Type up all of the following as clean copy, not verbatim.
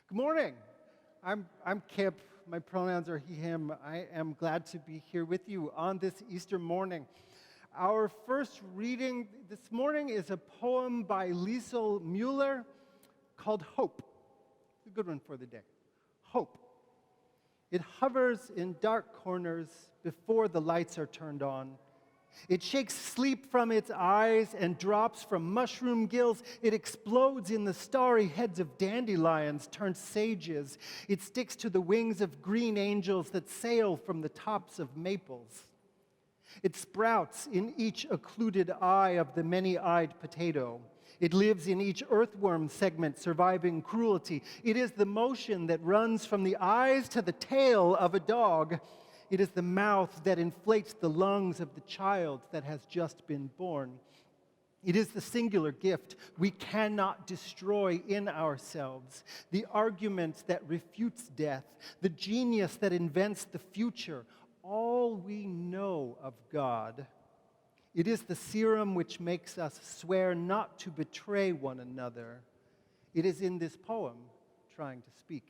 Good morning. I'm Kipp. My pronouns are he, him. I am glad to be here with you on this Easter morning. Our first reading this morning is a poem by Liesl Mueller called Hope. It's a good one for the day. Hope. It hovers in dark corners before the lights are turned on. It shakes sleep from its eyes and drops from mushroom gills. It explodes in the starry heads of dandelions turned sages. It sticks to the wings of green angels that sail from the tops of maples. It sprouts in each occluded eye of the many-eyed potato. It lives in each earthworm segment, surviving cruelty. It is the motion that runs from the eyes to the tail of a dog. It is the mouth that inflates the lungs of the child that has just been born. It is the singular gift we cannot destroy in ourselves, the argument that refutes death, the genius that invents the future, all we know of God. It is the serum which makes us swear not to betray one another. It is in this poem trying to speak.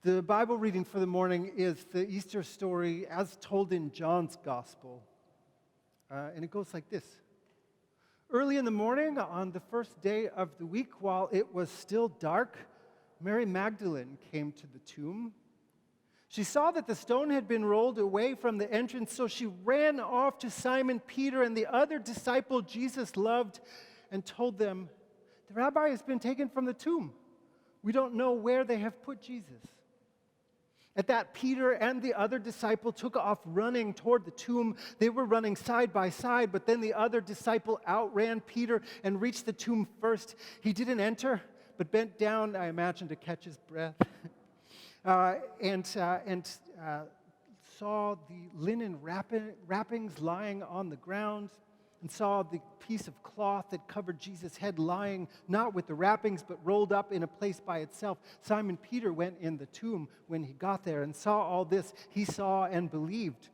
The Bible reading for the morning is the Easter story as told in John's Gospel. And it goes like this. Early in the morning, on the first day of the week, while it was still dark, Mary Magdalene came to the tomb. She saw that the stone had been rolled away from the entrance, so she ran off to Simon Peter and the other disciple Jesus loved and told them, "The rabbi has been taken from the tomb. We don't know where they have put Jesus." At that, Peter and the other disciple took off running toward the tomb. They were running side by side, but then the other disciple outran Peter and reached the tomb first. He didn't enter, but bent down, I imagine, to catch his breath, and saw the linen wrappings lying on the ground, and saw the piece of cloth that covered Jesus' head lying, not with the wrappings, but rolled up in a place by itself. Simon Peter went in the tomb when he got there and saw all this. He saw and believed.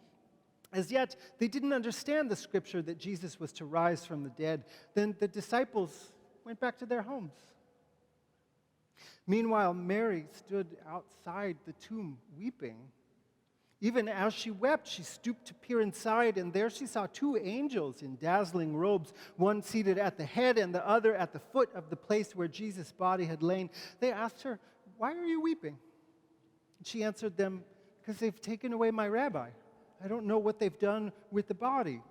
As yet, they didn't understand the scripture that Jesus was to rise from the dead. Then the disciples went back to their homes. Meanwhile, Mary stood outside the tomb weeping. Even as she wept, she stooped to peer inside, and there she saw two angels in dazzling robes, one seated at the head and the other at the foot of the place where Jesus' body had lain. They asked her, "Why are you weeping?" And she answered them, "Because they've taken away my rabbi. I don't know what they've done with the body."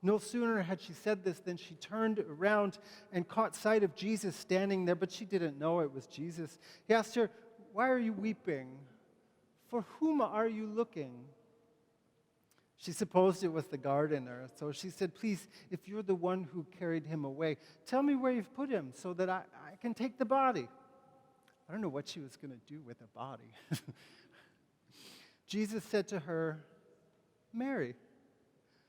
No sooner had she said this than she turned around and caught sight of Jesus standing there, but she didn't know it was Jesus. He asked her, "Why are you weeping? For whom are you looking?" She supposed it was the gardener, so she said, "Please, if you're the one who carried him away, tell me where you've put him so that I can take the body." I don't know what she was going to do with a body. Jesus said to her, "Mary."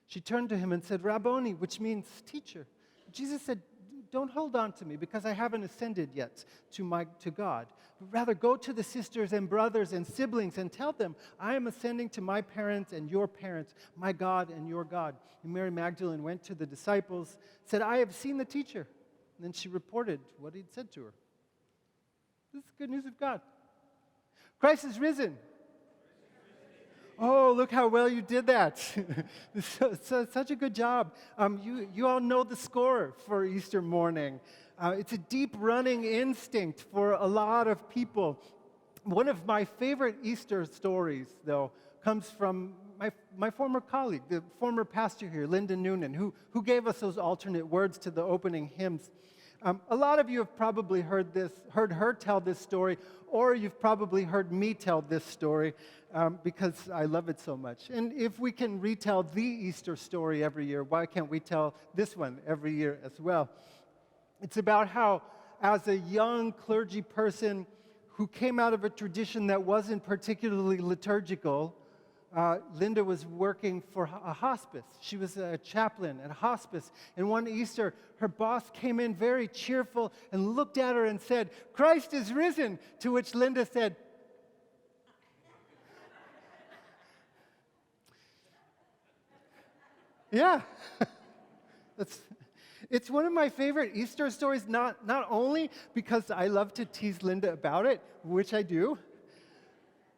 She turned to him and said, "Rabboni," which means teacher. Jesus said, "Don't hold on to me because I haven't ascended yet to God. But rather go to the sisters and brothers and siblings and tell them, I am ascending to my parents and your parents, my God and your God." And Mary Magdalene went to the disciples, said, "I have seen the teacher." And then she reported what he'd said to her. This is the good news of God. Christ is risen. Oh, look how well you did that. Such a good job. You all know the score for Easter morning. It's a deep running instinct for a lot of people. One of my favorite Easter stories, though, comes from my former colleague, the former pastor here, Linda Noonan, who gave us those alternate words to the opening hymns. A lot of you have probably heard her tell this story, or you've probably heard me tell this story because I love it so much. And if we can retell the Easter story every year, why can't we tell this one every year as well? It's about how, as a young clergy person who came out of a tradition that wasn't particularly liturgical, Linda was working for a hospice. She was a chaplain at a hospice. And one Easter, her boss came in very cheerful and looked at her and said, "Christ is risen," to which Linda said, "Yeah." It's one of my favorite Easter stories, not only because I love to tease Linda about it, which I do,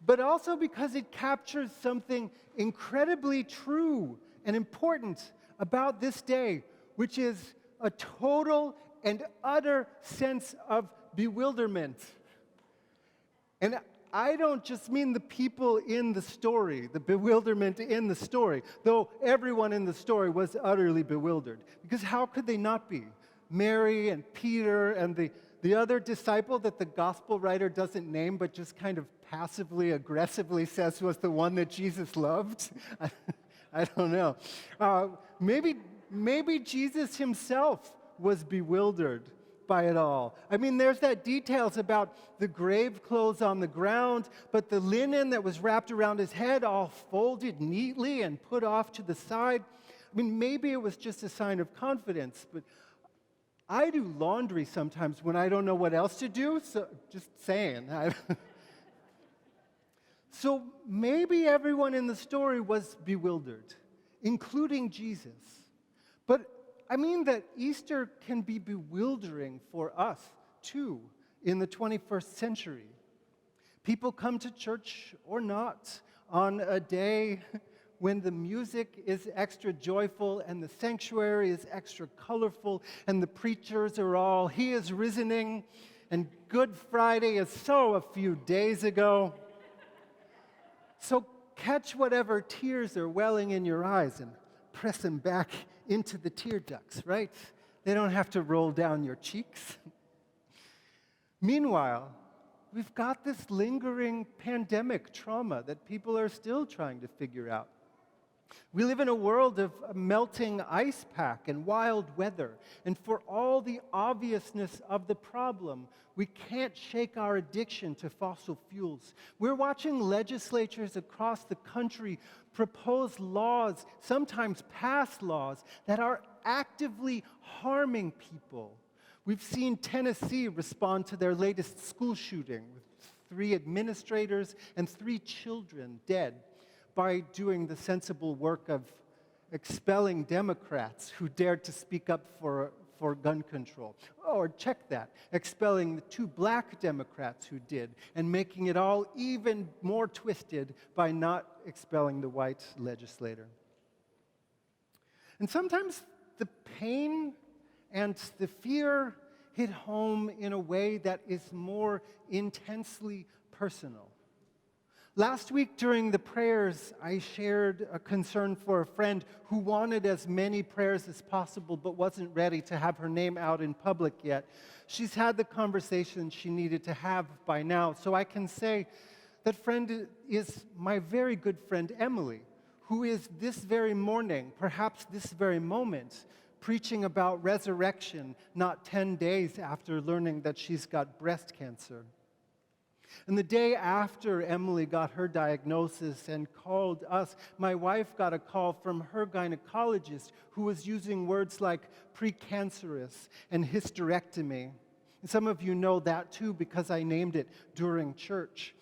but also because it captures something incredibly true and important about this day, which is a total and utter sense of bewilderment. And I don't just mean the people in the story, the bewilderment in the story, though everyone in the story was utterly bewildered. Because how could they not be? Mary and Peter and the other disciple that the gospel writer doesn't name but just kind of passively, aggressively says was the one that Jesus loved. I don't know. Maybe Jesus himself was bewildered by it all. I mean, there's that details about the grave clothes on the ground, but the linen that was wrapped around his head all folded neatly and put off to the side. I mean, maybe it was just a sign of confidence, but I do laundry sometimes when I don't know what else to do, so just saying. So maybe everyone in the story was bewildered, including Jesus. But I mean that Easter can be bewildering for us, too, in the 21st century. People come to church or not on a day when the music is extra joyful and the sanctuary is extra colorful and the preachers are all, "He is risening," and Good Friday is so a few days ago. So catch whatever tears are welling in your eyes and press them back into the tear ducts, right? They don't have to roll down your cheeks. Meanwhile, we've got this lingering pandemic trauma that people are still trying to figure out. We live in a world of melting ice pack and wild weather, and for all the obviousness of the problem, we can't shake our addiction to fossil fuels. We're watching legislatures across the country propose laws, sometimes pass laws, that are actively harming people. We've seen Tennessee respond to their latest school shooting with 3 administrators and 3 children dead by doing the sensible work of expelling Democrats who dared to speak up for gun control. Or check that, expelling the 2 black Democrats who did, and making it all even more twisted by not expelling the white legislator. And sometimes the pain and the fear hit home in a way that is more intensely personal. Last week during the prayers, I shared a concern for a friend who wanted as many prayers as possible but wasn't ready to have her name out in public yet. She's had the conversation she needed to have by now, so I can say that friend is my very good friend Emily, who is this very morning, perhaps this very moment, preaching about resurrection not 10 days after learning that she's got breast cancer. And the day after Emily got her diagnosis and called us, my wife got a call from her gynecologist who was using words like precancerous and hysterectomy. And some of you know that too because I named it during church.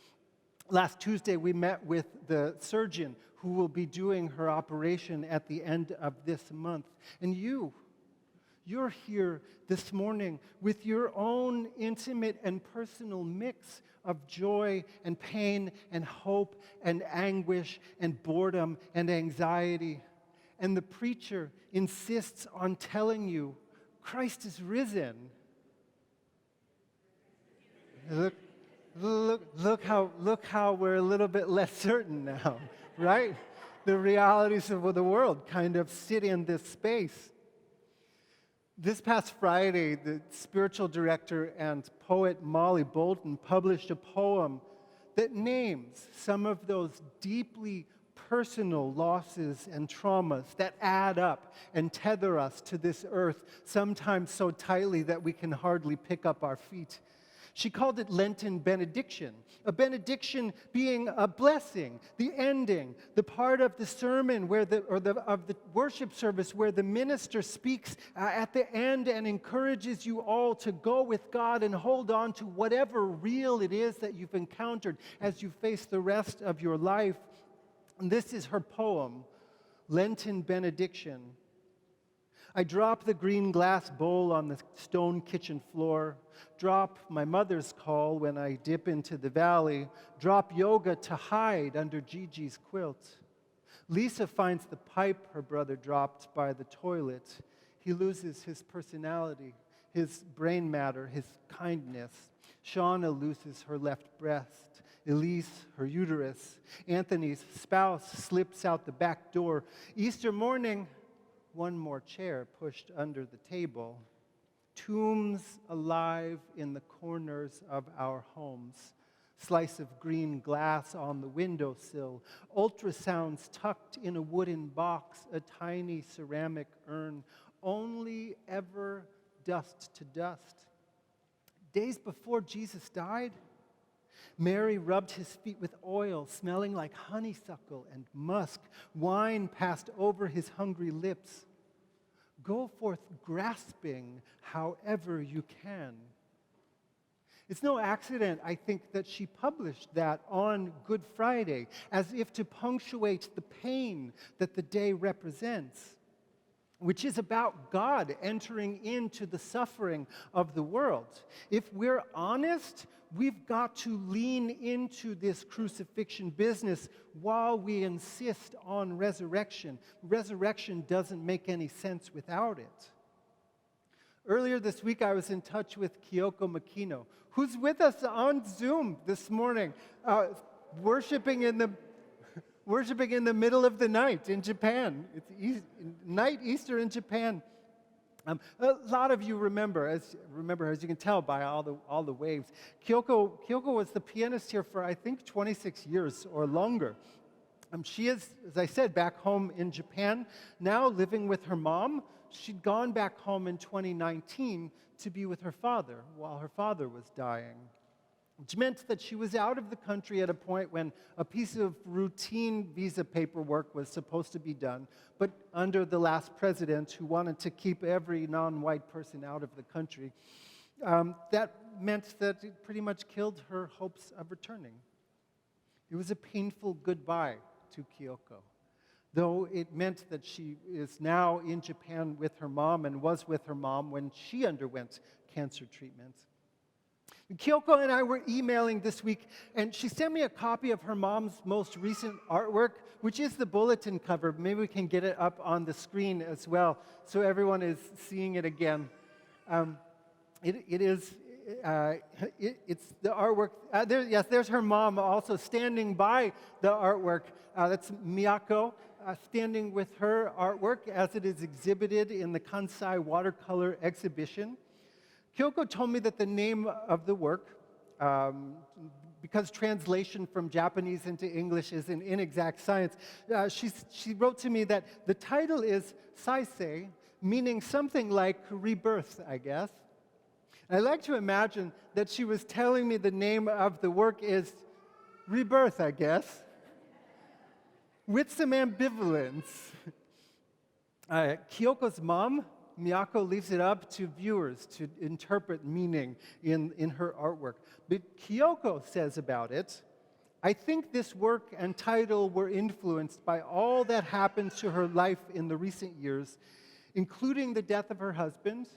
Last Tuesday, we met with the surgeon who will be doing her operation at the end of this month. And you're here this morning with your own intimate and personal mix of joy and pain and hope and anguish and boredom and anxiety. And the preacher insists on telling you, Christ is risen. Look how we're a little bit less certain now, right? The realities of the world kind of sit in this space. This past Friday, the spiritual director and poet Molly Bolton published a poem that names some of those deeply personal losses and traumas that add up and tether us to this earth, sometimes so tightly that we can hardly pick up our feet. She called it Lenten benediction, a benediction being a blessing, the ending, the part of the sermon of the worship service where the minister speaks at the end and encourages you all to go with God and hold on to whatever real it is that you've encountered as you face the rest of your life. And this is her poem, Lenten benediction. I drop the green glass bowl on the stone kitchen floor, drop my mother's call when I dip into the valley, drop yoga to hide under Gigi's quilt. Lisa finds the pipe her brother dropped by the toilet. He loses his personality, his brain matter, his kindness. Shauna loses her left breast. Elise, her uterus. Anthony's spouse slips out the back door. Easter morning, one more chair pushed under the table. Tombs alive in the corners of our homes. Slice of green glass on the windowsill. Ultrasounds tucked in a wooden box. A tiny ceramic urn. Only ever dust to dust. Days before Jesus died, Mary rubbed his feet with oil, smelling like honeysuckle and musk. Wine passed over his hungry lips. Go forth grasping however you can. It's no accident, I think, that she published that on Good Friday, as if to punctuate the pain that the day represents, which is about God entering into the suffering of the world. If we're honest, we've got to lean into this crucifixion business while we insist on resurrection. Resurrection doesn't make any sense without it. Earlier this week, I was in touch with Kyoko Makino, who's with us on Zoom this morning, worshiping in the middle of the night in Japan. It's night Easter in Japan. A lot of you remember, as you can tell by all the waves. Kyoko was the pianist here for, I think, 26 years or longer. She is, as I said, back home in Japan, now living with her mom. She'd gone back home in 2019 to be with her father while her father was dying, which meant that she was out of the country at a point when a piece of routine visa paperwork was supposed to be done, but under the last president who wanted to keep every non-white person out of the country, that meant that it pretty much killed her hopes of returning. It was a painful goodbye to Kyoko, though it meant that she is now in Japan with her mom and was with her mom when she underwent cancer treatment. Kyoko and I were emailing this week, and she sent me a copy of her mom's most recent artwork, which is the bulletin cover. Maybe we can get it up on the screen as well, so everyone is seeing it again. It's the artwork. There's her mom also standing by the artwork. That's Miyako, standing with her artwork as it is exhibited in the Kansai watercolor exhibition. Kyoko told me that the name of the work, because translation from Japanese into English is an inexact science, she wrote to me that the title is Saisei, meaning something like rebirth, I guess. I like to imagine that she was telling me the name of the work is Rebirth, I guess, with some ambivalence. Kyoko's mom, Miyako, leaves it up to viewers to interpret meaning in her artwork. But Kyoko says about it, I think this work and title were influenced by all that happened to her life in the recent years, including the death of her husband,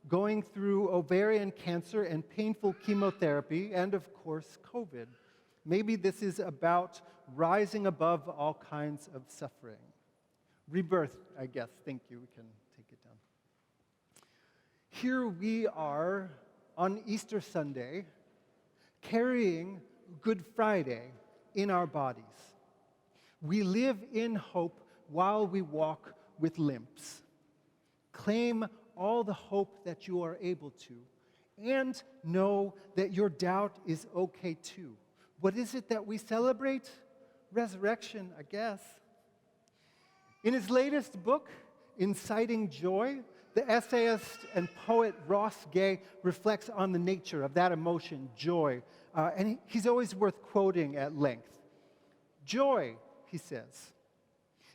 going through ovarian cancer and painful chemotherapy, and of course, COVID. Maybe this is about rising above all kinds of suffering. Rebirth, I guess. Thank you. We can take it down. Here we are on Easter Sunday, carrying Good Friday in our bodies. We live in hope while we walk with limps. Claim all the hope that you are able to, and know that your doubt is okay too. What is it that we celebrate? Resurrection, I guess. In his latest book, Inciting Joy, the essayist and poet Ross Gay reflects on the nature of that emotion, joy, and he's always worth quoting at length. Joy, he says,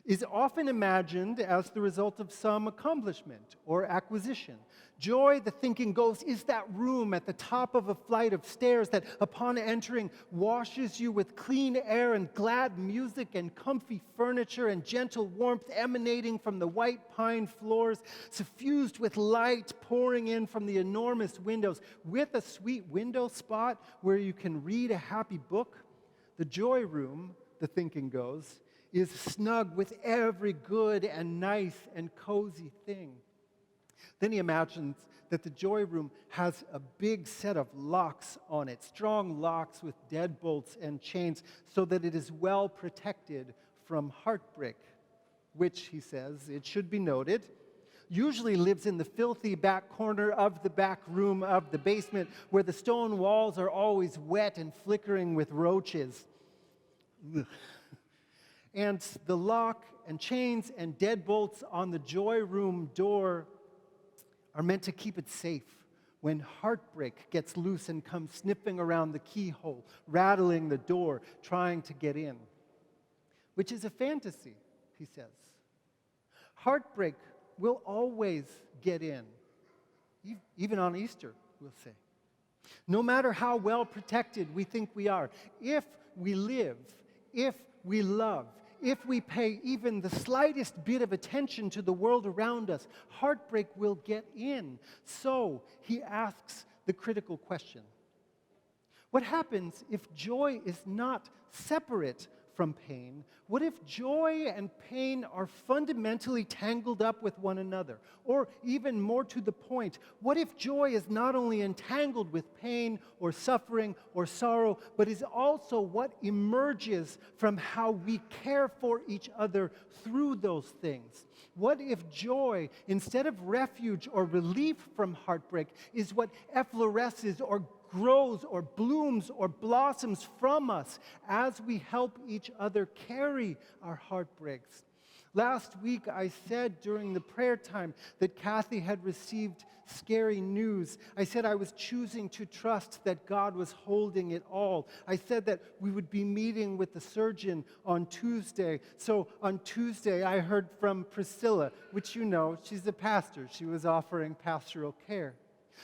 is often imagined as the result of some accomplishment or acquisition. Joy, the thinking goes, is that room at the top of a flight of stairs that, upon entering, washes you with clean air and glad music and comfy furniture and gentle warmth emanating from the white pine floors, suffused with light pouring in from the enormous windows, with a sweet window spot where you can read a happy book. The joy room, the thinking goes, is snug with every good and nice and cozy thing. Then he imagines that the joy room has a big set of locks on it, strong locks with deadbolts and chains, so that it is well protected from heartbreak, which, he says, it should be noted, usually lives in the filthy back corner of the back room of the basement, where the stone walls are always wet and flickering with roaches. Ugh. And the lock and chains and deadbolts on the joy room door are meant to keep it safe when heartbreak gets loose and comes sniffing around the keyhole, rattling the door, trying to get in. Which is a fantasy, he says. Heartbreak will always get in, even on Easter, we'll say. No matter how well protected we think we are, if we live, if we love, if we pay even the slightest bit of attention to the world around us, heartbreak will get in. So he asks the critical question: what happens if joy is not separate from pain? What if joy and pain are fundamentally tangled up with one another? Or even more to the point, what if joy is not only entangled with pain or suffering or sorrow, but is also what emerges from how we care for each other through those things? What if joy, instead of refuge or relief from heartbreak, is what effloresces or grows or blooms or blossoms from us as we help each other carry our heartbreaks? Last week I said during the prayer time that Kathy had received scary news. I said I was choosing to trust that God was holding it all. I said that we would be meeting with the surgeon on Tuesday. So on Tuesday I heard from Priscilla, which you know, she's a pastor. She was offering pastoral care.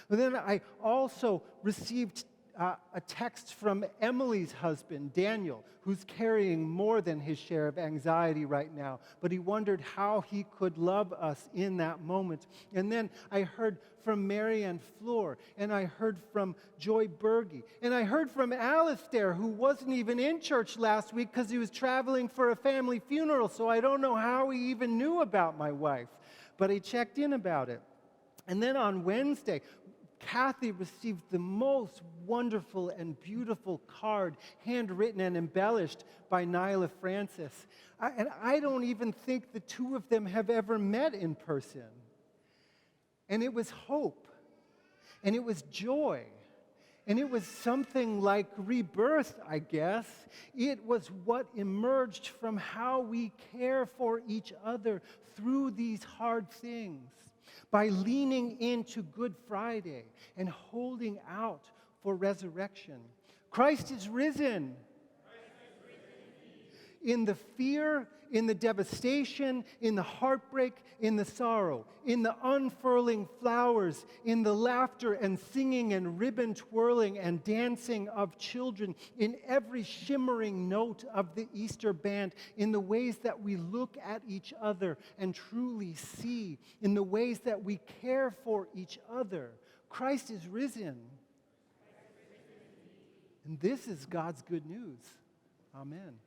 But then I also received a text from Emily's husband, Daniel, who's carrying more than his share of anxiety right now. But he wondered how he could love us in that moment. And then I heard from Mary and Fleur, and I heard from Joy Berge, and I heard from Alistair, who wasn't even in church last week because he was traveling for a family funeral, so I don't know how he even knew about my wife. But he checked in about it. And then on Wednesday, Kathy received the most wonderful and beautiful card, handwritten and embellished by Nyla Francis. And I don't even think the two of them have ever met in person. And it was hope, and it was joy, and it was something like rebirth, I guess. It was what emerged from how we care for each other through these hard things, by leaning into Good Friday and holding out for resurrection. Christ is risen. In the fear, in the devastation, in the heartbreak, in the sorrow, in the unfurling flowers, in the laughter and singing and ribbon twirling and dancing of children, in every shimmering note of the Easter band, in the ways that we look at each other and truly see, in the ways that we care for each other. Christ is risen. And this is God's good news. Amen.